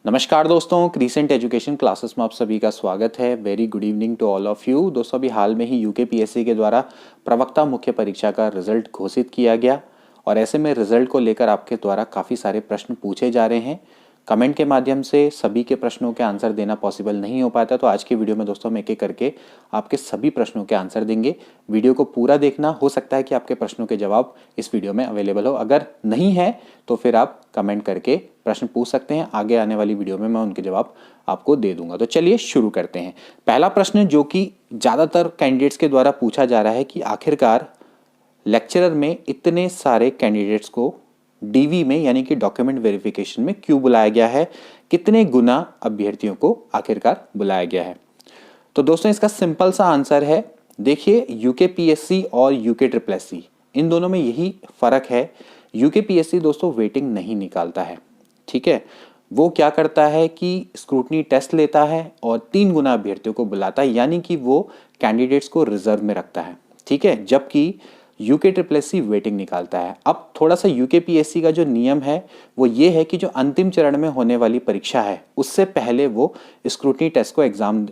नमस्कार दोस्तों, crescent education classes में आप सभी का स्वागत है। Very good evening to all of you. दोस्तों, अभी हाल में ही यूकेपीएससी के द्वारा प्रवक्ता मुख्य परीक्षा का रिजल्ट घोषित किया गया और ऐसे में रिजल्ट को लेकर आपके द्वारा काफ़ी सारे प्रश्न पूछे जा रहे हैं। कमेंट के माध्यम से सभी के प्रश्नों के आंसर देना पॉसिबल नहीं हो पाता, तो आज की वीडियो में दोस्तों हम एक एक करके आपके सभी प्रश्नों के आंसर देंगे। वीडियो को पूरा देखना, हो सकता है कि आपके प्रश्नों के जवाब इस वीडियो में अवेलेबल हो। अगर नहीं है तो फिर आप कमेंट करके प्रश्न पूछ सकते हैं, आगे आने वाली वीडियो में मैं उनके जवाब आपको दे दूंगा। तो चलिए शुरू करते हैं। पहला प्रश्न जो कि ज़्यादातर कैंडिडेट्स के द्वारा पूछा जा रहा है कि आखिरकार लेक्चरर में इतने सारे कैंडिडेट्स को डीवी में यानी कि डॉक्यूमेंट वेरिफिकेशन में क्यों बुलाया गया है, कितने गुना अभ्यर्थियों को आखिरकार बुलाया गया है। तो दोस्तों इसका सिंपल सा आंसर है, देखिए यूकेपीएससी और यूके ट्रिपल एससी इन दोनों में यही फर्क है। यूकेपीएससी दोस्तों वेटिंग नहीं निकालता है, ठीक है। वो क्या करता है कि स्क्रूटनी टेस्ट लेता है और 3 गुना अभ्यर्थियों को बुलाता है, यानी कि वो कैंडिडेट्स को रिजर्व में रखता है, ठीक है। जबकि यूके ट्रिपल एससी वेटिंग निकालता है। अब थोड़ा सा यूकेपीएससी का जो नियम है वो ये है कि जो अंतिम चरण में होने वाली परीक्षा है उससे पहले वो स्क्रूटनी टेस्ट को एग्जाम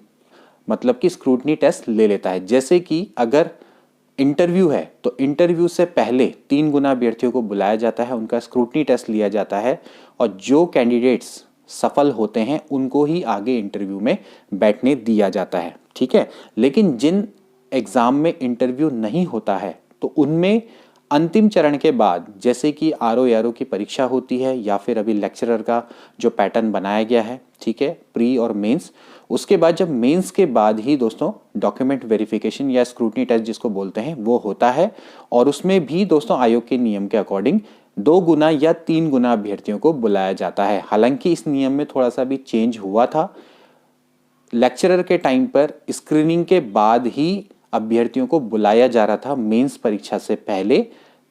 मतलब कि स्क्रूटनी टेस्ट ले लेता है। जैसे कि अगर इंटरव्यू है तो इंटरव्यू से पहले 3 गुना अभ्यर्थियों को बुलाया जाता है, उनका स्क्रूटनी टेस्ट लिया जाता है और जो कैंडिडेट्स सफल होते हैं उनको ही आगे इंटरव्यू में बैठने दिया जाता है, ठीक है। लेकिन जिन एग्जाम में इंटरव्यू नहीं होता है तो उनमें अंतिम चरण के बाद, जैसे कि आरओ यारो की परीक्षा होती है या फिर अभी लेक्चरर का जो पैटर्न बनाया गया है, ठीक है, प्री और मेंस, उसके बाद जब मेंस के बाद ही दोस्तों डॉक्यूमेंट वेरिफिकेशन या स्क्रूटनी टेस्ट जिसको बोलते हैं वो होता है। और उसमें भी दोस्तों आयोग के नियम के अकॉर्डिंग 2 गुना या 3 गुना अभ्यर्थियों को बुलाया जाता है। हालांकि इस नियम में थोड़ा सा भी चेंज हुआ था। लेक्चरर के टाइम पर स्क्रीनिंग के बाद ही अभ्यर्थियों को बुलाया जा रहा था, मेंस परीक्षा से पहले,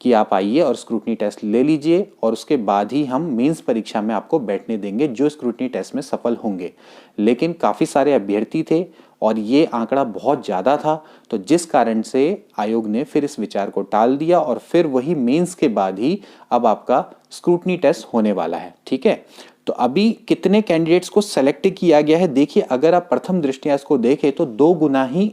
कि आप आइए और स्क्रूटनी टेस्ट ले लीजिए और उसके बाद ही हम मेंस परीक्षा में आपको बैठने देंगे जो स्क्रूटनी टेस्ट में सफल होंगे। लेकिन काफ़ी सारे अभ्यर्थी थे और ये आंकड़ा बहुत ज़्यादा था, तो जिस कारण से आयोग ने फिर इस विचार को टाल दिया और फिर वही मेंस के बाद ही अब आपका स्क्रूटनी टेस्ट होने वाला है, ठीक है। तो अभी कितने कैंडिडेट्स को सेलेक्ट किया गया है, देखिए अगर आप प्रथम दृष्टया इसको देखें तो 2 गुना ही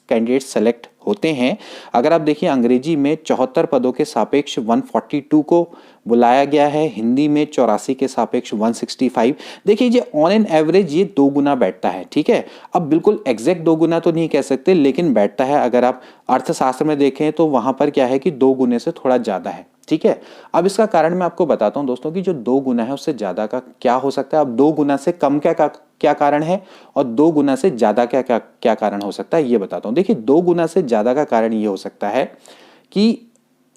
कैंडिडेट्स सेलेक्ट होते हैं। अगर आप देखिए अंग्रेजी में 74 पदों के सापेक्ष 142 को बुलाया गया है, हिंदी में 84 के सापेक्ष 165। देखिए ये ऑन एन एवरेज ये 2 गुना बैठता है, ठीक है। अब बिल्कुल एग्जैक्ट 2 गुना तो नहीं कह सकते, लेकिन बैठता है। अगर आप अर्थशास्त्र में देखें तो वहां पर क्या है कि 2 गुने से थोड़ा ज्यादा है, ठीक है। अब इसका कारण मैं आपको बताता हूं दोस्तों कि जो 2 गुना है उससे ज्यादा का क्या हो सकता है। अब 2 गुना से कम क्या कारण है और 2 गुना से ज्यादा क्या कारण हो सकता है, ये बताता हूं। देखिए 2 गुना से ज्यादा का कारण ये हो सकता है कि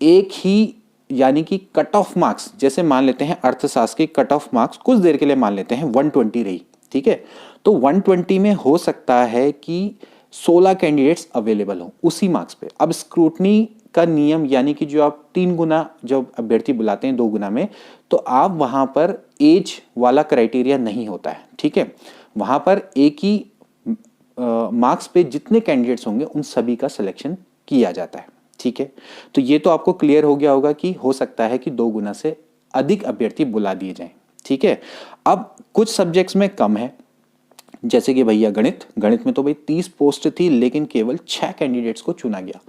एक ही यानी कि कट ऑफ मार्क्स, जैसे मान लेते हैं अर्थशास्त्र की कट ऑफ मार्क्स कुछ देर के लिए मान लेते हैं 120 रही, ठीक है। तो 120 में हो सकता है कि 16 कैंडिडेट्स अवेलेबल हो उसी मार्क्स पे। अब स्क्रूटनी का नियम यानी कि जो आप 3 गुना जब अभ्यर्थी बुलाते हैं 2 गुना में, तो आप वहां पर एज वाला क्राइटेरिया नहीं होता है, ठीक है। वहां पर एक ही मार्क्स पे जितने कैंडिडेट्स होंगे उन सभी का सिलेक्शन किया जाता है, ठीक है। तो ये तो आपको क्लियर हो गया होगा कि हो सकता है कि 2 गुना से अधिक अभ्यर्थी बुला दिए जाएं, ठीक है। अब कुछ सब्जेक्ट्स में कम है, जैसे कि भैया गणित में तो भाई 30 पोस्ट थी लेकिन केवल 6 कैंडिडेट्स को चुना गया,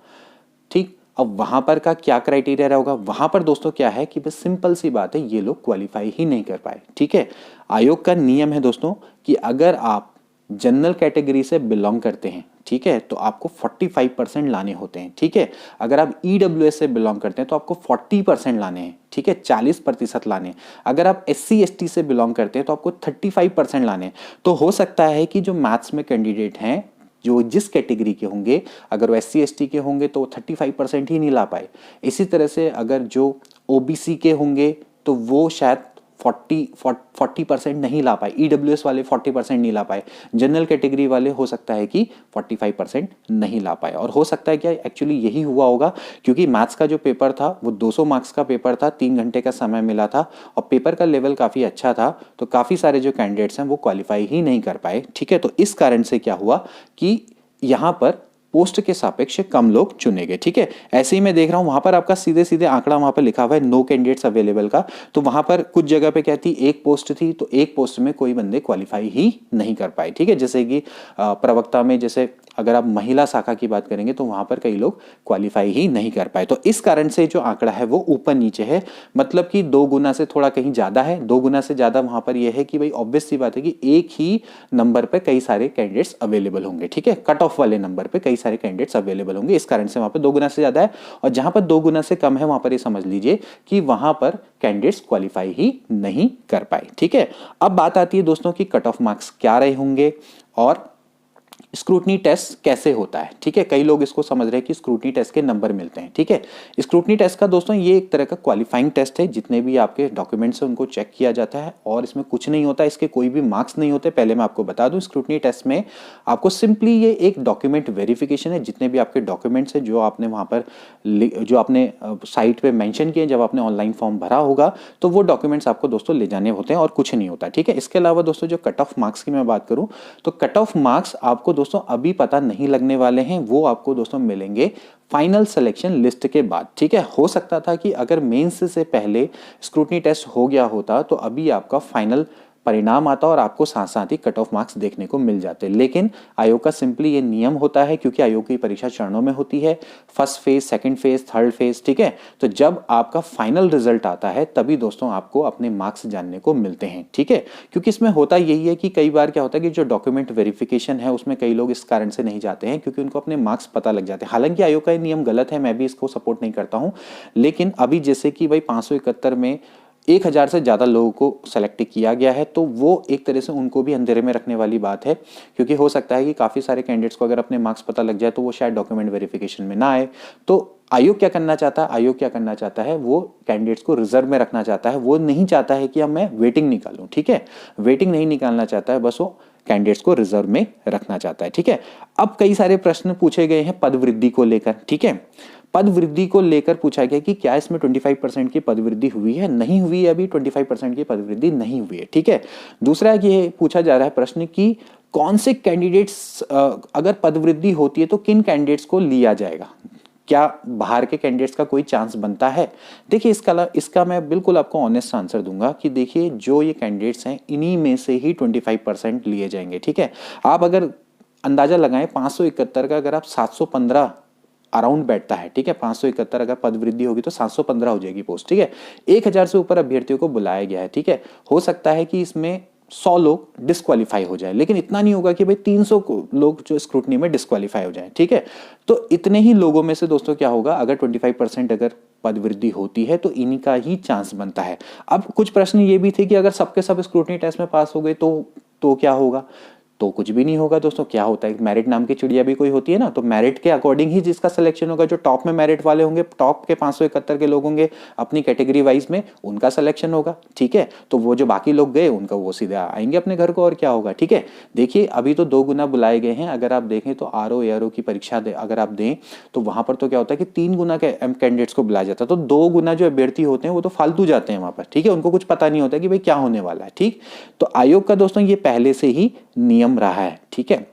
ठीक। अब वहां पर का क्या क्राइटेरिया रहेगा, वहां पर दोस्तों क्या है कि बस सिंपल सी बात है, ये लोग क्वालिफाई ही नहीं कर पाए, ठीक है। आयोग का नियम है दोस्तों कि अगर आप जनरल कैटेगरी से बिलोंग करते हैं, ठीक है, तो आपको 45% लाने होते हैं, ठीक है। अगर आप ईडब्ल्यूएस से बिलोंग करते हैं तो आपको 40% लाने हैं, ठीक है, 40% लाने हैं। अगर आप एससी एसटी से बिलोंग करते हैं तो आपको 35% लाने हैं। तो हो सकता है कि जो मैथ्स में कैंडिडेट हैं जो जिस कैटेगरी के होंगे, अगर वो एससी एसटी के होंगे तो 35% ही नहीं ला पाए। इसी तरह से अगर जो ओबीसी के होंगे तो वो शायद 40% नहीं ला पाए, ईडब्ल्यूएस वाले 40% नहीं ला पाए, जनरल कैटेगरी वाले हो सकता है कि 45% नहीं ला पाए। और हो सकता है कि एक्चुअली यही हुआ होगा, क्योंकि मैथ्स का जो पेपर था वो 200 मार्क्स का पेपर था, 3 घंटे का समय मिला था और पेपर का लेवल काफ़ी अच्छा था, तो काफ़ी सारे जो कैंडिडेट्स हैं वो क्वालिफाई ही नहीं कर पाए, ठीक है। तो इस कारण से क्या हुआ कि यहाँ पर पोस्ट के सापेक्ष कम लोग चुने गए। ठीक है, ऐसे ही मैं देख रहा हूं वहां पर आपका सीधे सीधे आंकड़ा वहां पर लिखा हुआ है नो कैंडिडेट्स अवेलेबल का। तो वहां पर कुछ जगह पे क्या थी, एक पोस्ट थी, तो एक पोस्ट में कोई बंदे क्वालिफाई ही नहीं कर पाए। ठीक है, जैसे कि प्रवक्ता में, जैसे अगर आप महिला शाखा की बात करेंगे तो वहां पर कई लोग क्वालिफाई ही नहीं कर पाए। तो इस कारण से जो आंकड़ा है वो ऊपर नीचे है, मतलब कि 2 गुना से थोड़ा कहीं ज्यादा है। 2 गुना से ज्यादा वहां पर यह है कि भाई ऑब्वियस सी बात है कि एक ही नंबर पे कई सारे कैंडिडेट्स अवेलेबल होंगे। ठीक है, कट ऑफ वाले नंबर पे कई सारे कैंडिडेट्स अवेलेबल होंगे, इस कारण से वहां पर 2 गुना से ज्यादा है। और जहां पर 2 गुना से कम है वहां पर ये समझ लीजिए कि वहां पर कैंडिडेट्स क्वालिफाई ही नहीं कर पाए। ठीक है, अब बात आती है दोस्तों की कट ऑफ मार्क्स क्या रहे होंगे और स्क्रूटनी टेस्ट कैसे होता है। ठीक है, कई लोग इसको समझ रहे हैं कि स्क्रूटनी टेस्ट के नंबर मिलते हैं। ठीक है, स्क्रूटनी टेस्ट का दोस्तों ये एक तरह का क्वालिफाइंग टेस्ट है, जितने भी आपके डॉक्यूमेंट्स हैं उनको चेक किया जाता है और इसमें कुछ नहीं होता, इसके कोई भी मार्क्स नहीं होते। पहले मैं आपको बता दूं, स्क्रूटनी टेस्ट में आपको सिंपली ये एक डॉक्यूमेंट वेरिफिकेशन है। जितने भी आपके डॉक्यूमेंट्स हैं जो आपने वहां पर जो आपने साइट पे मेंशन किए, जब आपने ऑनलाइन फॉर्म भरा होगा तो वो डॉक्यूमेंट्स आपको दोस्तों ले जाने होते हैं और कुछ नहीं होता। ठीक है, इसके अलावा दोस्तों जो कट ऑफ मार्क्स की मैं बात करूं तो कट ऑफ मार्क्स आपको दोस्तों अभी पता नहीं लगने वाले हैं, वो आपको दोस्तों मिलेंगे फाइनल सिलेक्शन लिस्ट के बाद। ठीक है, हो सकता था कि अगर मेंस से पहले स्क्रूटनी टेस्ट हो गया होता तो अभी आपका फाइनल परिणाम आता और आपको साथ साथ ही कट ऑफ मार्क्स देखने को मिल जाते, लेकिन आयोग का सिंपली ये नियम होता है, क्योंकि आयोग की परीक्षा चरणों में होती है, first phase, second phase, third phase. ठीक है, तो जब आपका फाइनल रिजल्ट आता है तभी दोस्तों आपको अपने मार्क्स जानने को मिलते हैं। ठीक है, क्योंकि इसमें होता यही है कि कई बार क्या होता है कि जो डॉक्यूमेंट वेरिफिकेशन है उसमें कई लोग इस कारण से नहीं जाते हैं क्योंकि उनको अपने मार्क्स पता लग जाते हैं। हालांकि आयोग का ये नियम गलत है, मैं भी इसको सपोर्ट नहीं करता हूं, लेकिन अभी जैसे कि भाई 571 में 1000 से ज़्यादा लोगों को सेलेक्ट किया गया है, तो वो एक तरह से उनको भी अंधेरे में रखने वाली बात है, क्योंकि हो सकता है कि काफ़ी सारे कैंडिडेट्स को अगर अपने मार्क्स पता लग जाए तो वो शायद डॉक्यूमेंट वेरिफिकेशन में ना आए। तो आयोग क्या करना चाहता है, आयोग क्या करना चाहता है, वो कैंडिडेट्स को रिजर्व में रखना चाहता है। वो नहीं चाहता है कि अब मैं वेटिंग निकालूं। ठीक है, वेटिंग नहीं निकालना चाहता है, बस वो कैंडिडेट्स को रिजर्व में रखना चाहता है। ठीक है, अब कई सारे प्रश्न पूछे गए हैं पद वृद्धि को लेकर। ठीक है, पद वृद्धि को लेकर पूछा गया कि क्या इसमें 25% की पद वृद्धि हुई है, नहीं हुई है, अभी 25% की पद वृद्धि नहीं हुई है। ठीक है, दूसरा ये पूछा जा रहा है प्रश्न कि कौन से कैंडिडेट्स, अगर पद वृद्धि होती है तो किन कैंडिडेट्स को लिया जाएगा, क्या बाहर के कैंडिडेट्स का कोई चांस बनता है। देखिए, इसका मैं बिल्कुल आपको ऑनेस्ट आंसर दूंगा कि देखिए जो ये कैंडिडेट्स हैं इन्हीं में से ही 25% लिए जाएंगे। ठीक है, आप अगर अंदाजा लगाएं 571 का अगर आप 715 अराउंड बैठता है। ठीक है, 571 अगर पद वृद्धि होगी तो 715 हो जाएगी पोस्ट। ठीक है, 1000 से ऊपर अभ्यर्थियों को बुलाया गया है। ठीक है, हो सकता है कि इसमें 100 लोग डिस्क्वालीफाई हो जाए, लेकिन इतना नहीं होगा कि भाई 300 लोग जो स्क्रूटनी में डिस्क्वालीफाई हो जाए। ठीक है, तो इतने ही लोगों में से दोस्तों क्या होगा, अगर 25% अगर पद वृद्धि होती है तो इन्हीं का ही चांस बनता है। अब कुछ प्रश्न ये भी थे कि अगर सबके सब स्क्रूटनी टेस्ट में पास हो गए तो क्या होगा, तो कुछ भी नहीं होगा दोस्तों। क्या होता है, मेरिट नाम की चिड़िया भी कोई होती है ना, तो मेरिट के अकॉर्डिंग ही जिसका सिलेक्शन होगा, जो टॉप में मेरिट वाले होंगे, टॉप के 571 के लोग होंगे अपनी कैटेगरी वाइज में, उनका सिलेक्शन होगा। ठीक है, तो वो जो बाकी लोग गए उनका वो सीधे आएंगे अपने घर को, और क्या होगा। ठीक है, देखिए अभी तो 2 गुना बुलाए गए हैं। अगर आप देखें तो आरओ एआरओ की परीक्षा अगर आप दें तो वहां पर तो क्या होता है कि 3 गुना के कैंडिडेट्स को बुलाया जाता है, तो 2 गुना जो अभ्यर्थी होते हैं वो तो फालतू जाते हैं वहां पर। ठीक है, उनको कुछ पता नहीं होता कि भाई क्या होने वाला है। ठीक, तो आयोग का दोस्तों ये पहले से ही नियम रहा है। ठीक है,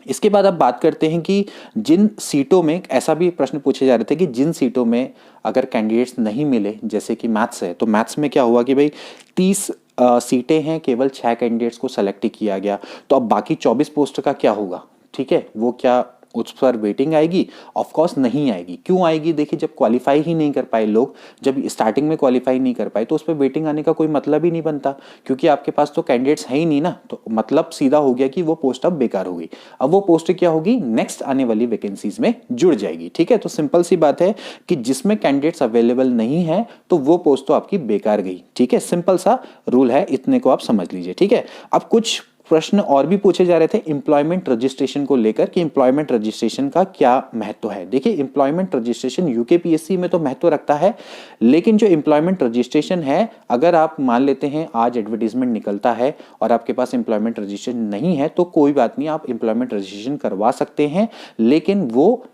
इसके बाद अब बात करते हैं कि जिन सीटों में, ऐसा भी प्रश्न पूछे जा रहे थे कि जिन सीटों में अगर कैंडिडेट्स नहीं मिले, जैसे कि मैथ्स है, तो मैथ्स में क्या हुआ कि भाई 30 सीटें हैं, केवल 6 कैंडिडेट्स को सेलेक्ट किया गया, तो अब बाकी 24 पोस्ट का क्या होगा। ठीक है, वो क्या उस पर वेटिंग आएगी? ऑफ कोर्स नहीं आएगी। क्यों आएगी? देखिए, जब क्वालिफाई ही नहीं कर पाए लोग, जब स्टार्टिंग में क्वालिफाई नहीं कर पाए तो उस पर वेटिंग आने का कोई मतलब ही नहीं बनता, क्योंकि आपके पास तो कैंडिडेट्स है ही नहीं ना। तो मतलब सीधा हो गया कि वो पोस्ट अब बेकार हो गई। अब वो पोस्ट क्या होगी, नेक्स्ट आने वाली वैकेंसीज में जुड़ जाएगी। ठीक है, तो सिंपल सी बात है कि जिसमें कैंडिडेट्स अवेलेबल नहीं है तो वो पोस्ट तो आपकी बेकार गई। ठीक है, सिंपल सा रूल है, इतने को आप समझ लीजिए। ठीक है, अब कुछ प्रश्न और भी पूछे जा रहे थे एम्प्लॉयमेंट रजिस्ट्रेशन को लेकर कि एम्प्लॉयमेंट रजिस्ट्रेशन का क्या महत्व है। देखिए, एम्प्लॉयमेंट रजिस्ट्रेशन यूकेपीएससी में तो महत्व रखता है, लेकिन जो एम्प्लॉयमेंट रजिस्ट्रेशन है, अगर आप मान लेते हैं आज एडवर्टीजमेंट निकलता है और आपके पास एम्प्लॉयमेंट रजिस्ट्रेशन नहीं है तो कोई बात नहीं, आप एम्प्लॉयमेंट रजिस्ट्रेशन करवा सकते हैं, लेकिन वो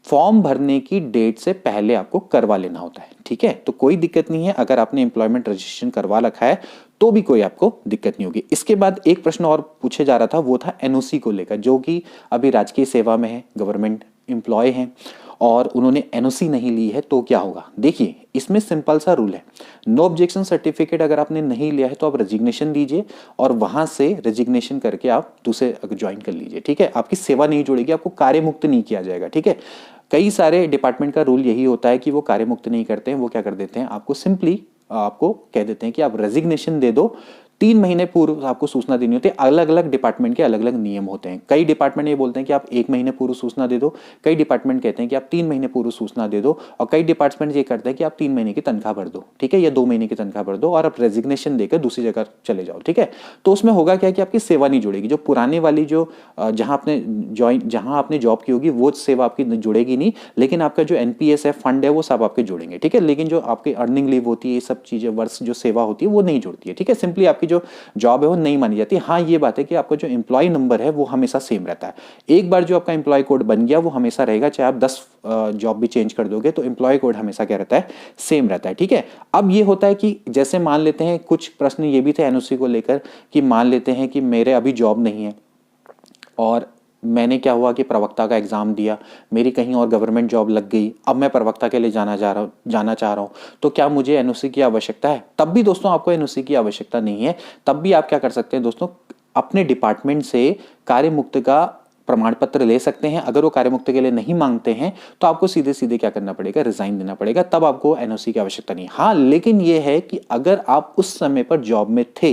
फॉर्म भरने की डेट से पहले आपको करवा लेना होता है। ठीक है, तो कोई दिक्कत नहीं है, अगर आपने एम्प्लॉयमेंट रजिस्ट्रेशन करवा रखा है तो भी कोई आपको दिक्कत नहीं होगी। इसके बाद एक प्रश्न और पूछे जा रहा था, वो था एनओसी को लेकर, जो कि अभी राजकीय सेवा में है, गवर्नमेंट एम्प्लॉय हैं और उन्होंने एनओसी नहीं ली है तो क्या होगा? देखिए इसमें सिंपल सा रूल है, नो ऑब्जेक्शन सर्टिफिकेट अगर आपने नहीं लिया है तो आप रेजिग्नेशन दीजिए और वहां से रेजिग्नेशन करके आप दूसरे ज्वाइन कर लीजिए, ठीक है। आपकी सेवा नहीं जुड़ेगी, आपको कार्य मुक्त नहीं किया जाएगा, ठीक है। कई सारे डिपार्टमेंट का रूल यही होता है कि वो कार्य मुक्त नहीं करते हैं, वो क्या कर देते हैं, आपको सिंपली आपको कह देते हैं कि आप रेजिग्नेशन दे दो, 3 महीने पूर्व आपको सूचना देनी होती है। अलग अलग डिपार्टमेंट के अलग अलग नियम होते हैं। कई डिपार्टमेंट ये बोलते हैं कि आप 1 महीने पूर्व सूचना दे दो, कई डिपार्टमेंट कहते हैं कि आप 3 महीने पूर्व सूचना दे दो, और कई डिपार्टमेंट ये करते हैं कि आप 3 महीने की तनख्वाह भर दो, ठीक है, या 2 महीने की तनख्वाह भर दो और आप रेजिग्नेशन देकर दूसरी जगह चले जाओ, ठीक है। तो उसमें होगा क्या कि आपकी सेवा नहीं जुड़ेगी, जो पुराने वाली जो जहां आपने जॉब की होगी वो सेवा आपकी जुड़ेगी नहीं, लेकिन आपका जो एनपीएस है, फंड है, वो सब आपके जुड़ेंगे, ठीक है। लेकिन जो आपकी अर्निंग लीव होती है, ये सब चीजें, वर्ष जो सेवा होती है वो नहीं जुड़ती है, ठीक है। सिंपली आपकी जो जॉब वो नहीं मानी जाती। हाँ ये बात है कि आपका जो एम्प्लॉय नंबर है वो हमेशा सेम रहता है। एक बार जो आपका एम्प्लॉय कोड बन गया वो हमेशा रहेगा, चाहे आप 10 जॉब भी चेंज कर दोगे तो एम्प्लॉय कोड हमेशा क्या रहता है, सेम रहता है, ठीक है। अब ये होता है कि जैसे मान लेते हैं, कुछ प्रश्न ये भी थे एनओसी को लेकर कि मान लेते हैं कि मेरे अभी जॉब नहीं है और मैंने क्या हुआ कि प्रवक्ता का एग्जाम दिया, मेरी कहीं और गवर्नमेंट जॉब लग गई, अब मैं प्रवक्ता के लिए जाना चाह रहा हूं, तो क्या मुझे एनओसी की आवश्यकता है? तब भी दोस्तों आपको एनओसी की आवश्यकता नहीं है। तब भी आप क्या कर सकते हैं दोस्तों, अपने डिपार्टमेंट से कार्य मुक्त का प्रमाण पत्र ले सकते हैं। अगर वो कार्य मुक्त के लिए नहीं मांगते हैं तो आपको सीधे सीधे क्या करना पड़ेगा, रिजाइन देना पड़ेगा, तब आपको एनओसी की आवश्यकता नहीं। हाँ लेकिन ये है कि अगर आप उस समय पर जॉब में थे,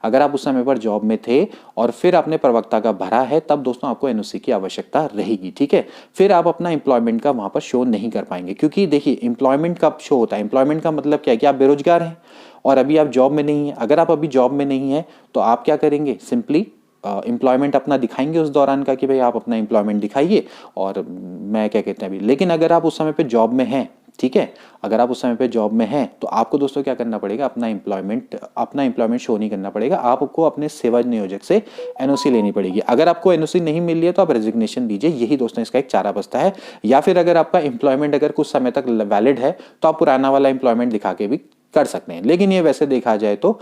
अगर आप उस समय पर जॉब में थे और फिर आपने प्रवक्ता का भरा है, तब दोस्तों आपको एनओसी की आवश्यकता रहेगी, ठीक है। फिर आप अपना एम्प्लॉयमेंट का वहां पर शो नहीं कर पाएंगे, क्योंकि देखिए एम्प्लॉयमेंट कब शो होता है, एम्प्लॉयमेंट का मतलब क्या है कि आप बेरोजगार हैं और अभी आप जॉब में नहीं है। अगर आप अभी जॉब में नहीं है तो आप क्या करेंगे, सिंपली एम्प्लॉयमेंट अपना दिखाएंगे उस दौरान का कि भाई आप अपना एम्प्लॉयमेंट दिखाइए और मैं क्या कहते हैं अभी। लेकिन अगर आप उस समय पे जॉब में हैं, ठीक है, अगर आप उस समय पे जॉब में हैं तो आपको दोस्तों क्या करना पड़ेगा, अपना एम्प्लॉयमेंट शो नहीं करना पड़ेगा, आपको अपने सेवा नियोजक से एनओसी लेनी पड़ेगी। अगर आपको एनओसी नहीं मिल रही है तो आप रेजिग्नेशन दीजिए, यही दोस्तों इसका एक चारा बस्ता है। या फिर अगर आपका एम्प्लॉयमेंट अगर कुछ समय तक वैलिड है तो आप पुराना वाला एम्प्लॉयमेंट दिखा के भी कर सकते हैं। लेकिन ये वैसे देखा जाए तो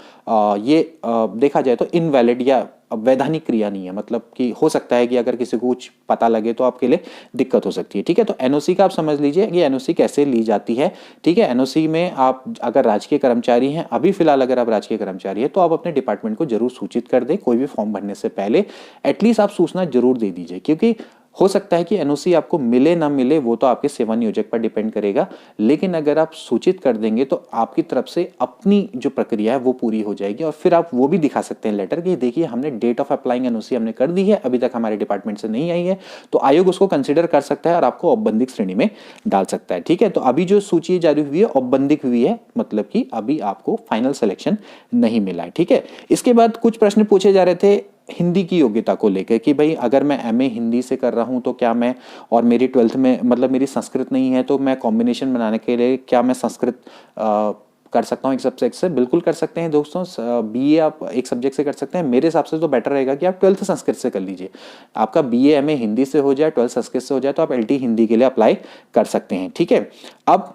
देखा जाए तो इनवैलिड या वैधानिक क्रिया नहीं है, मतलब कि हो सकता है कि अगर किसी को कुछ पता लगे तो आपके लिए दिक्कत हो सकती है, ठीक है। तो एनओसी का आप समझ लीजिए कि एनओसी कैसे ली जाती है, ठीक है। एनओसी में आप अगर राजकीय कर्मचारी हैं, अभी फिलहाल अगर आप राजकीय कर्मचारी हैं तो आप अपने डिपार्टमेंट को जरूर सूचित कर दें, कोई भी फॉर्म भरने से पहले एटलीस्ट आप सूचना जरूर दे दीजिए, क्योंकि हो सकता है कि एनओसी आपको मिले ना मिले वो तो आपके सेवा नियोजक पर डिपेंड करेगा, लेकिन अगर आप सूचित कर देंगे तो आपकी तरफ से अपनी जो प्रक्रिया है वो पूरी हो जाएगी और फिर आप वो भी दिखा सकते हैं लेटर कि देखिए हमने डेट ऑफ अप्लाइंग एनओसी हमने कर दी है, अभी तक हमारे डिपार्टमेंट से नहीं आई है, तो आयोग उसको कंसिडर कर सकता है और आपको औपबंधिक श्रेणी में डाल सकता है, ठीक है। तो अभी जो सूची जारी हुई है औपबंधिक हुई है, मतलब कि अभी आपको फाइनल सिलेक्शन नहीं मिला है, ठीक है। इसके बाद कुछ प्रश्न पूछे जा रहे थे हिंदी की योग्यता को लेकर कि भाई अगर मैं एमए हिंदी से कर रहा हूं तो क्या मैं, और मेरी 12th में मतलब मेरी संस्कृत नहीं है, तो मैं कॉम्बिनेशन बनाने के लिए क्या मैं संस्कृत कर सकता हूं एक सब्जेक्ट से? बिल्कुल कर सकते हैं दोस्तों, बीए आप एक सब्जेक्ट से कर सकते हैं। मेरे हिसाब से तो बेटर रहेगा कि आप 12th संस्कृत से कर लीजिए, आपका बीए एमए हिंदी से हो जाए, 12th संस्कृत से हो जाए, तो आप एलटी हिंदी के लिए अप्लाई कर सकते हैं, ठीक है। अब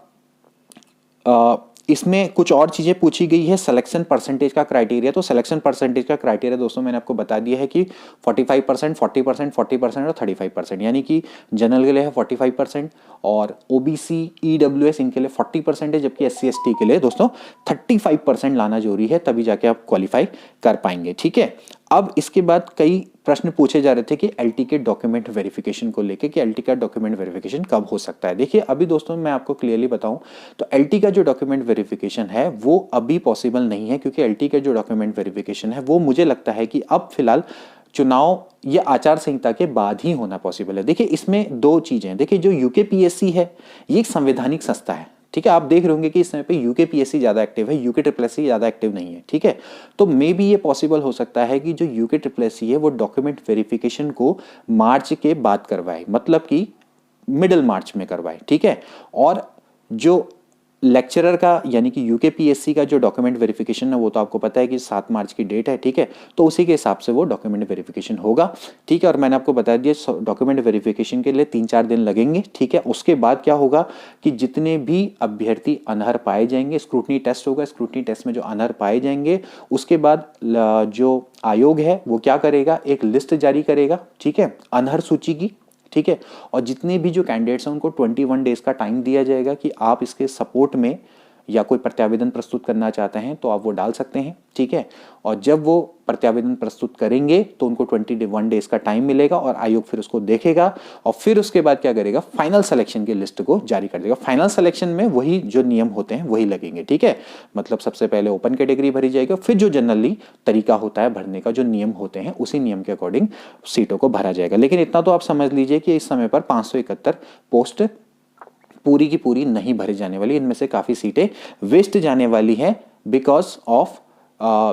इसमें कुछ और चीजें पूछी गई है, सिलेक्शन परसेंटेज का क्राइटेरिया। तो सिलेक्शन परसेंटेज का क्राइटेरिया दोस्तों मैंने आपको बता दिया है कि 45%, 40%, 40% और 35%, यानी कि जनरल के लिए है 45% और ओबीसी ईडब्ल्यूएस इनके लिए 40% है, जबकि एससी एसटी के लिए दोस्तों 35% लाना जरूरी है, तभी जाके आप क्वालिफाई कर पाएंगे, ठीक है। अब इसके बाद कई प्रश्न पूछे जा रहे थे कि एलटी के डॉक्यूमेंट वेरिफिकेशन को लेके कि एलटी का डॉक्यूमेंट वेरिफिकेशन कब हो सकता है। देखिए अभी दोस्तों मैं आपको क्लियरली बताऊं तो एलटी का जो डॉक्यूमेंट वेरिफिकेशन है वो अभी पॉसिबल नहीं है, क्योंकि एलटी का जो डॉक्यूमेंट वेरिफिकेशन है वो मुझे लगता है कि अब फिलहाल चुनाव या आचार संहिता के बाद ही होना पॉसिबल है। देखिए इसमें दो चीजें, देखिए जो यूकेपीएससी है ये एक संवैधानिक संस्था है, ठीक है। आप देख रहे होंगे कि इस समय पे यूकेपीएससी ज्यादा एक्टिव है, यूके ट्रिपल एससी ज्यादा एक्टिव नहीं है, ठीक है। तो मे बी ये पॉसिबल हो सकता है कि जो यूके ट्रिपल एससी है वो डॉक्यूमेंट वेरिफिकेशन को मार्च के बाद करवाए, मतलब कि मिडिल मार्च में करवाए, ठीक है। और जो लेक्चरर का यानी कि यूकेपीएससी का जो डॉक्यूमेंट वेरिफिकेशन है वो तो आपको पता है कि 7 मार्च की डेट है, ठीक है। तो उसी के हिसाब से वो डॉक्यूमेंट वेरिफिकेशन होगा, ठीक है। और मैंने आपको बता दिया डॉक्यूमेंट वेरिफिकेशन के लिए 3-4 दिन लगेंगे, ठीक है। उसके बाद क्या होगा कि जितने भी अभ्यर्थी अनर्ह पाए जाएंगे, स्क्रूटनी टेस्ट होगा, स्क्रूटनी टेस्ट में जो अनर्ह पाए जाएंगे उसके बाद जो आयोग है वो क्या करेगा, एक लिस्ट जारी करेगा, ठीक है, अनर्ह सूची की, ठीक है। और जितने भी जो कैंडिडेट्स हैं उनको 21 डेज का टाइम दिया जाएगा कि आप इसके सपोर्ट में या कोई प्रत्यावेदन प्रस्तुत करना चाहते हैं तो आप वो डाल सकते हैं, ठीक है। और जब वो प्रत्यावेदन प्रस्तुत करेंगे तो उनको 21 डेज का टाइम मिलेगा और आयोग फिर उसको देखेगा और फिर उसके बाद क्या करेगा, फाइनल सिलेक्शन की लिस्ट को जारी कर देगा। फाइनल सिलेक्शन में वही जो नियम होते हैं वही लगेंगे, ठीक है। मतलब सबसे पहले ओपन कैटेगरी भरी जाएगी और फिर जो जनरली तरीका होता है भरने का, जो नियम होते हैं उसी नियम के अकॉर्डिंग सीटों को भरा जाएगा। लेकिन इतना तो आप समझ लीजिए कि इस समय पर 571 पोस्ट पूरी की पूरी नहीं भरी जाने वाली, इनमें से काफ़ी सीटें वेस्ट जाने वाली हैं बिकॉज ऑफ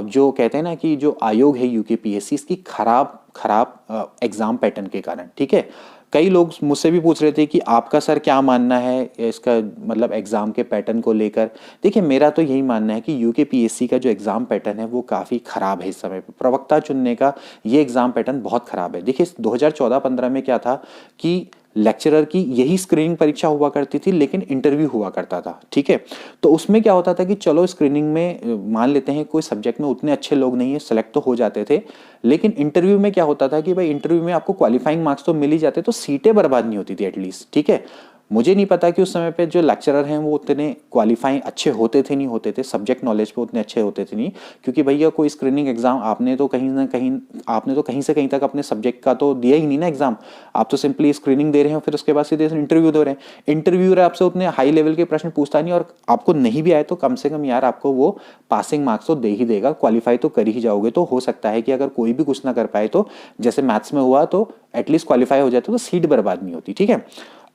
जो कहते हैं ना कि जो आयोग है यूकेपीएससी, इसकी खराब एग्जाम पैटर्न के कारण, ठीक है। कई लोग मुझसे भी पूछ रहे थे कि आपका सर क्या मानना है इसका मतलब एग्जाम के पैटर्न को लेकर। देखिए मेरा तो यही मानना है कि यूकेपीएससी का जो एग्जाम पैटर्न है वो काफ़ी खराब है। इस समय पर प्रवक्ता चुनने का ये एग्जाम पैटर्न बहुत खराब है। देखिए 2014-15 में क्या था कि लेक्चरर की यही स्क्रीनिंग परीक्षा हुआ करती थी लेकिन इंटरव्यू हुआ करता था, ठीक है। तो उसमें क्या होता था कि चलो स्क्रीनिंग में मान लेते हैं कोई सब्जेक्ट में उतने अच्छे लोग नहीं है, सेलेक्ट तो हो जाते थे, लेकिन इंटरव्यू में क्या होता था कि भाई इंटरव्यू में आपको क्वालिफाइंग मार्क्स तो मिल ही जाते, तो सीटें बर्बाद नहीं होती थी एटलीस्ट, ठीक है। मुझे नहीं पता कि उस समय पे जो लेक्चरर हैं वो उतने क्वालिफाइंग अच्छे होते थे नहीं होते थे, सब्जेक्ट नॉलेज पे उतने अच्छे होते थे नहीं, क्योंकि भैया कोई स्क्रीनिंग एग्जाम आपने तो कहीं ना कहीं आपने तो कहीं से कहीं तक अपने सब्जेक्ट का तो दिया ही नहीं ना एग्जाम। आप तो सिंपली स्क्रीनिंग दे रहे हैं फिर उसके बाद सीधे इंटरव्यू दे रहे हैं। इंटरव्यूअर आपसे उतने हाई लेवल के प्रश्न पूछता नहीं, और आपको नहीं भी आए तो कम से कम यार आपको वो पासिंग मार्क्स तो दे ही देगा, क्वालिफाई तो कर ही जाओगे। तो हो सकता है कि अगर कोई भी कुछ ना कर पाए तो जैसे मैथ्स में हुआ तो एटलीस्ट क्वालिफाई हो जाते तो सीट बर्बाद नहीं होती, ठीक है।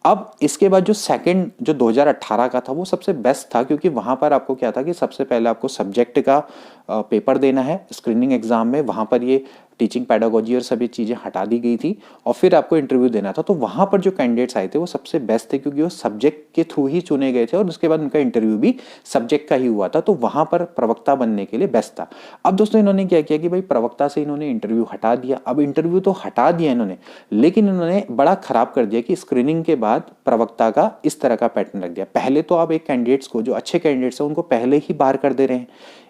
अब इसके बाद जो सेकंड जो 2018 का था वो सबसे बेस्ट था, क्योंकि वहां पर आपको क्या था कि सबसे पहले आपको सब्जेक्ट का पेपर देना है स्क्रीनिंग एग्जाम में, वहां पर ये टीचिंग पैडागोजी और सभी चीज़ें हटा दी गई थी और फिर आपको इंटरव्यू देना था। तो वहां पर जो कैंडिडेट्स आए थे वो सबसे बेस्ट थे, क्योंकि वो सब्जेक्ट के थ्रू ही चुने गए थे और उसके बाद उनका इंटरव्यू भी सब्जेक्ट का ही हुआ था, तो वहां पर प्रवक्ता बनने के लिए बेस्ट था। अब दोस्तों इन्होंने क्या किया कि भाई प्रवक्ता से इन्होंने इंटरव्यू हटा दिया। अब इंटरव्यू तो हटा दिया इन्होंने, लेकिन इन्होंने बड़ा खराब कर दिया कि स्क्रीनिंग के बाद प्रवक्ता का इस तरह का पैटर्न रख दिया। पहले तो आप एक कैंडिडेट्स को, जो अच्छे कैंडिडेट्स हैं उनको पहले ही बाहर कर दे रहे हैं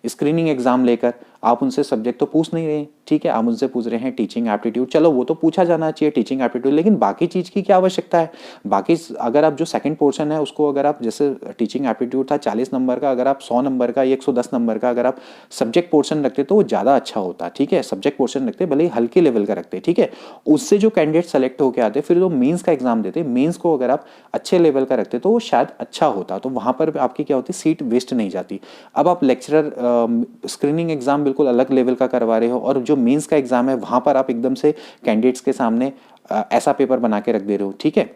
स्क्रीनिंग एग्जाम लेकर। आप उनसे सब्जेक्ट तो पूछ नहीं रहे, ठीक है, आप उनसे पूछ रहे हैं टीचिंग एप्टीट्यूड, चलो वो तो पूछा जाना चाहिए टीचिंग एप्टीट्यूड, लेकिन बाकी चीज़ की क्या आवश्यकता है। बाकी अगर आप जो सेकंड पोर्शन है उसको, अगर आप जैसे टीचिंग एप्टीट्यूड था 40 नंबर का, अगर आप 100 नंबर का या 110 नंबर का अगर आप सब्जेक्ट पोर्शन रखते तो वो ज़्यादा अच्छा होता, ठीक है। सब्जेक्ट पोर्शन रखते भले ही हल्के लेवल का रखते, ठीक है। उससे जो कैंडिडेट सेलेक्ट होकर आते फिर वो मेन्स का एग्जाम देते, मेन्स को अगर आप अच्छे लेवल का रखते तो वो शायद अच्छा होता, तो वहाँ पर आपकी क्या होती, सीट वेस्ट नहीं जाती। अब आप लेक्चरर स्क्रीनिंग एग्जाम बिल्कुल अलग लेवल का करवा रहे हो और जो मेंस का एग्जाम है वहां पर आप एकदम से कैंडिडेट्स के सामने ऐसा पेपर बना के रख दे रहे हो, ठीक है।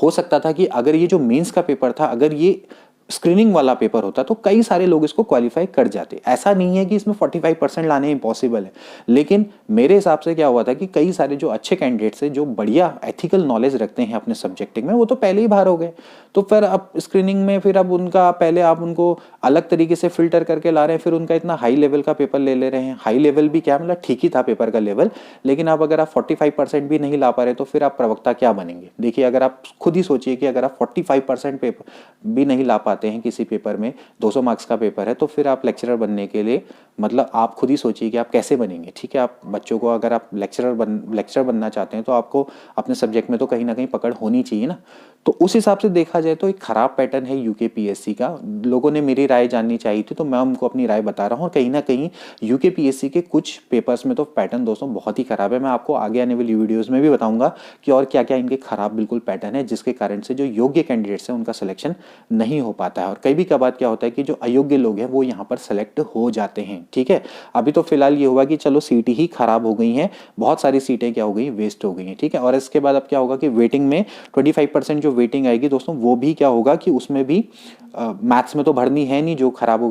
हो सकता था कि अगर ये जो मेंस का पेपर था अगर ये स्क्रीनिंग वाला पेपर होता तो कई सारे लोग इसको क्वालिफाई कर जाते। ऐसा नहीं है कि इसमें 45% लाने इम्पॉसिबल है, लेकिन मेरे हिसाब से क्या हुआ था कि कई सारे जो अच्छे कैंडिडेट्स हैं जो बढ़िया एथिकल नॉलेज रखते हैं अपने सब्जेक्ट में, वो तो पहले ही बाहर हो गए। तो फिर अब स्क्रीनिंग में फिर अब उनका पहले आप उनको अलग तरीके से फिल्टर करके ला रहे हैं, फिर उनका इतना हाई लेवल का पेपर ले रहे हैं। हाई लेवल भी क्या मतलब ठीक ही था पेपर का लेवल, लेकिन अब अगर आप 45% भी नहीं ला पा रहे तो फिर आप प्रवक्ता क्या बनेंगे। देखिए अगर आप खुद ही सोचिए कि अगर आप 45% पेपर भी नहीं ला पाते हैं किसी पेपर में, 200 मार्क्स का पेपर है, तो फिर आप लेक्चरर बनने के लिए मतलब आप खुद ही सोचिए कि आप कैसे बनेंगे, ठीक है। आप बच्चों को अगर आप लेक्चरर बनना चाहते हैं तो आपको अपने सब्जेक्ट में तो कहीं ना कहीं पकड़ होनी चाहिए ना। तो उस हिसाब से देखा जाए तो एक खराब पैटर्न है यूकेपीएससी का। लोगों ने मेरी राय जाननी चाहिए थी तो मैं उनको अपनी राय बता रहा हूँ, और कहीं ना कहीं यूकेपीएससी के कुछ पेपर्स में तो पैटर्न दोस्तों बहुत ही खराब है। मैं आपको आगे आने वाली वीडियोज़ में भी बताऊंगा कि और क्या क्या इनके खराब बिल्कुल पैटर्न है जिसके कारण से जो योग्य कैंडिडेट्स हैं उनका सिलेक्शन नहीं हो पाता है, और कई भी कभार क्या होता है कि जो अयोग्य लोग हैं वो यहाँ पर सेलेक्ट हो जाते हैं, ठीक है। अभी तो फिलहाल ये हुआ कि चलो सीटें ही खराब हो गई हैं, बहुत सारी सीटें क्या हो गई, वेस्ट हो गई हैं, ठीक है। और इसके बाद अब क्या होगा कि वेटिंग में 25% जो वेटिंग आएगी दोस्तों वो भी क्या होगा कि उसमें भी मैथ्स में तो भरनी है नहीं, जो खराब हो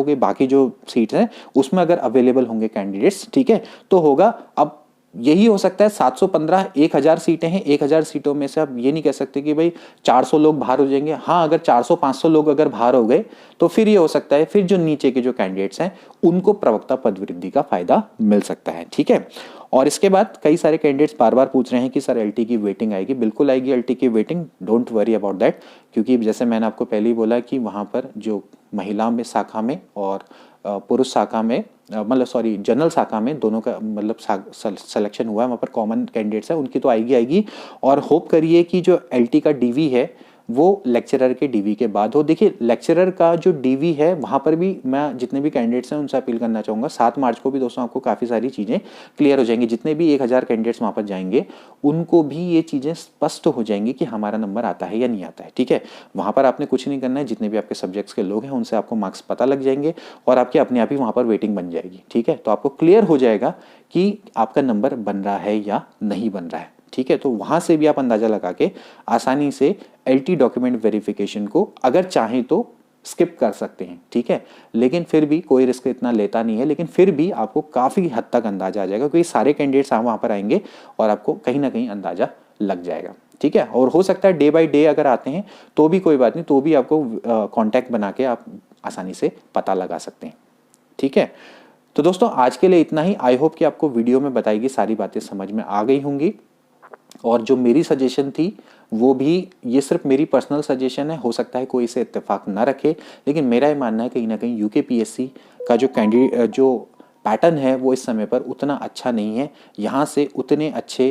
गई, बाकी जो सीट्स हैं उसमें अगर अवेलेबल होंगे कैंडिडेट्स, ठीक है, तो होगा। अब यही हो सकता है 715 1000 सीटें हैं, 1000 सीटों में से आप ये नहीं कह सकते कि भाई 400 लोग बाहर हो जाएंगे। हाँ, अगर 400-500 लोग अगर बाहर हो गए तो फिर ये हो सकता है फिर जो नीचे के जो कैंडिडेट्स हैं उनको प्रवक्ता पदवृद्धि का फायदा मिल सकता है, ठीक है। और इसके बाद कई सारे कैंडिडेट्स बार बार पूछ रहे हैं कि सर एलटी की वेटिंग आएगी। बिल्कुल आएगी एलटी की waiting, don't worry about that, क्योंकि जैसे मैंने आपको पहले ही बोला कि वहाँ पर जो महिला में शाखा में और पुरुष शाखा में मतलब सॉरी जनरल शाखा में दोनों का मतलब सिलेक्शन हुआ है, वहाँ पर कॉमन कैंडिडेट्स है, उनकी तो आएगी। और होप करिए कि जो एलटी का डीवी है वो लेक्चरर के डीवी के बाद हो। देखिए लेक्चरर का जो डीवी है वहाँ पर भी मैं जितने भी कैंडिडेट्स हैं उनसे अपील करना चाहूँगा, 7 मार्च को भी दोस्तों आपको काफ़ी सारी चीज़ें क्लियर हो जाएंगी। जितने भी 1000 कैंडिडेट्स वहाँ पर जाएंगे उनको भी ये चीज़ें स्पष्ट हो जाएंगी कि हमारा नंबर आता है या नहीं आता है, ठीक है। वहाँ पर आपने कुछ नहीं करना है, जितने भी आपके सब्जेक्ट्स के लोग हैं उनसे आपको मार्क्स पता लग जाएंगे और आपके अपने आप ही वहाँ पर वेटिंग बन जाएगी, ठीक है। तो आपको क्लियर हो जाएगा कि आपका नंबर बन रहा है या नहीं बन रहा है, ठीक है। तो वहां से भी आप अंदाजा लगा के आसानी से एलटी डॉक्यूमेंट वेरिफिकेशन को अगर चाहें तो स्किप कर सकते हैं, ठीक है। लेकिन फिर भी कोई रिस्क इतना लेता नहीं है, लेकिन फिर भी आपको काफी हद तक अंदाजा आ जाएगा क्योंकि सारे कैंडिडेट्स वहां पर आएंगे और आपको कहीं ना कहीं अंदाजा लग जाएगा, ठीक है। और हो सकता है डे बाय डे अगर आते हैं तो भी कोई बात नहीं, तो भी आपको कॉन्टैक्ट बना के आप आसानी से पता लगा सकते हैं, ठीक है। तो दोस्तों आज के लिए इतना ही। आई होप कि आपको वीडियो में बताई गई सारी बातें समझ में आ गई होंगी। और जो मेरी सजेशन थी वो भी, ये सिर्फ मेरी पर्सनल सजेशन है, हो सकता है कोई इसे इत्तेफाक ना रखे, लेकिन मेरा ये मानना है कहीं ना कहीं यूकेपीएससी का जो पैटर्न है वो इस समय पर उतना अच्छा नहीं है। यहाँ से उतने अच्छे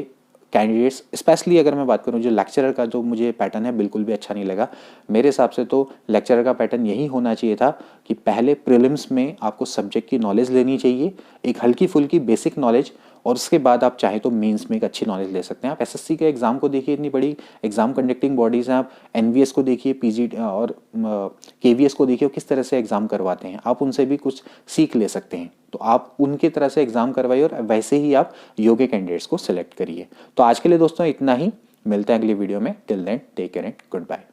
कैंडिडेट्स, स्पेशली अगर मैं बात करूँ जो लेक्चरर का जो मुझे पैटर्न है बिल्कुल भी अच्छा नहीं लगा। मेरे हिसाब से तो लेक्चरर का पैटर्न यही होना चाहिए था कि पहले प्रीलिम्स में आपको सब्जेक्ट की नॉलेज लेनी चाहिए, एक हल्की फुल्की बेसिक नॉलेज, और उसके बाद आप चाहे तो मेंस में एक अच्छी नॉलेज ले सकते हैं। आप एसएससी के एग्जाम को देखिए, इतनी बड़ी एग्जाम कंडक्टिंग बॉडीज हैं, आप एनवीएस को देखिए, पीजी और केवीएस को देखिए किस तरह से एग्जाम करवाते हैं, आप उनसे भी कुछ सीख ले सकते हैं। तो आप उनके तरह से एग्जाम करवाइए और वैसे ही आप योग्य कैंडिडेट्स को सिलेक्ट करिए। तो आज के लिए दोस्तों इतना ही, मिलते हैं अगली वीडियो में। Till then take care and good bye.